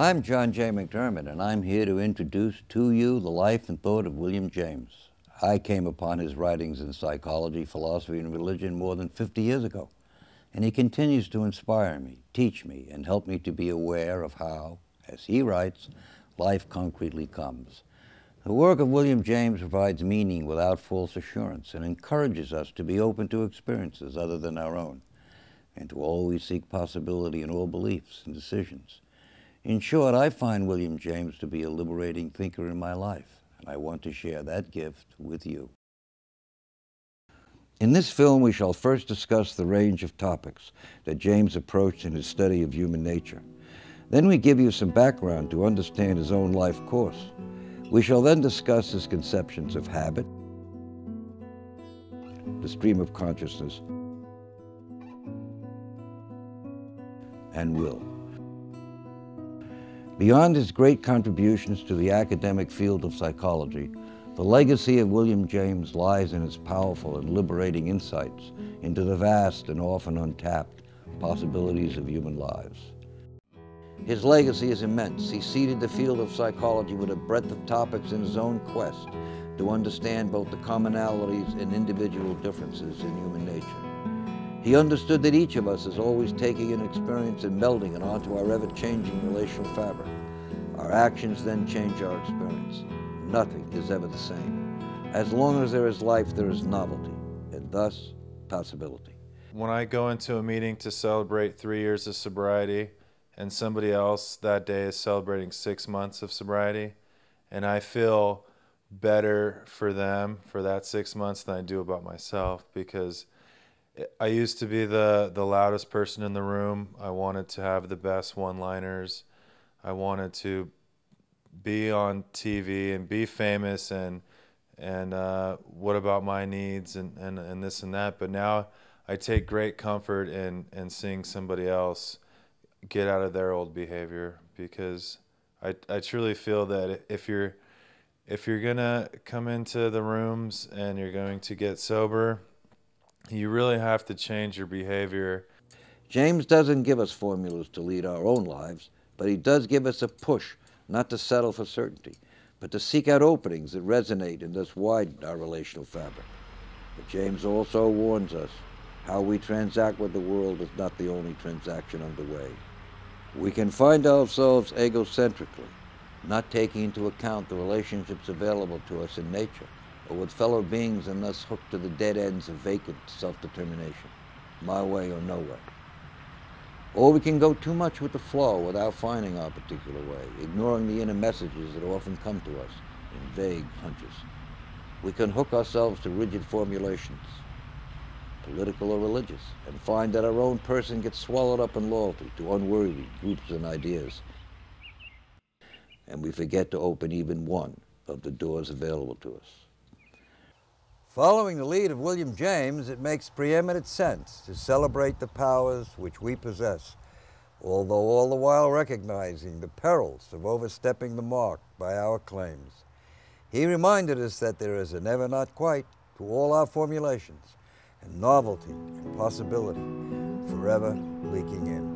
I'm John J. McDermott, and I'm here to introduce to you the life and thought of William James. I came upon his writings in psychology, philosophy, and religion more than 50 years ago, and he continues to inspire me, teach me, and help me to be aware of how, as he writes, life concretely comes. The work of William James provides meaning without false assurance and encourages us to be open to experiences other than our own, and to always seek possibility in all beliefs and decisions. In short, I find William James to be a liberating thinker in my life, and I want to share that gift with you. In this film, we shall first discuss the range of topics that James approached in his study of human nature. Then we give you some background to understand his own life course. We shall then discuss his conceptions of habit, the stream of consciousness, and will. Beyond his great contributions to the academic field of psychology, the legacy of William James lies in his powerful and liberating insights into the vast and often untapped possibilities of human lives. His legacy is immense. He seeded the field of psychology with a breadth of topics in his own quest to understand both the commonalities and individual differences in human nature. He understood that each of us is always taking an experience and melding it onto our ever-changing relational fabric. Our actions then change our experience. Nothing is ever the same. As long as there is life, there is novelty, and thus possibility. When I go into a meeting to celebrate 3 years of sobriety, and somebody else that day is celebrating 6 months of sobriety, and I feel better for them for that 6 months than I do about myself, because I used to be the loudest person in the room. I wanted to have the best one-liners. I wanted to be on TV and be famous and what about my needs and this and that. But now I take great comfort in seeing somebody else get out of their old behavior, because I truly feel that if you're gonna come into the rooms and you're going to get sober, you really have to change your behavior. James doesn't give us formulas to lead our own lives, but he does give us a push not to settle for certainty, but to seek out openings that resonate and thus widen our relational fabric. But James also warns us how we transact with the world is not the only transaction underway. We can find ourselves egocentrically, not taking into account the relationships available to us in nature, or with fellow beings, and thus hooked to the dead ends of vacant self-determination, my way or no way. Or we can go too much with the flow without finding our particular way, ignoring the inner messages that often come to us in vague hunches. We can hook ourselves to rigid formulations, political or religious, and find that our own person gets swallowed up in loyalty to unworthy groups and ideas. And we forget to open even one of the doors available to us. Following the lead of William James, it makes preeminent sense to celebrate the powers which we possess, although all the while recognizing the perils of overstepping the mark by our claims. He reminded us that there is a never not quite to all our formulations, and novelty and possibility forever leaking in.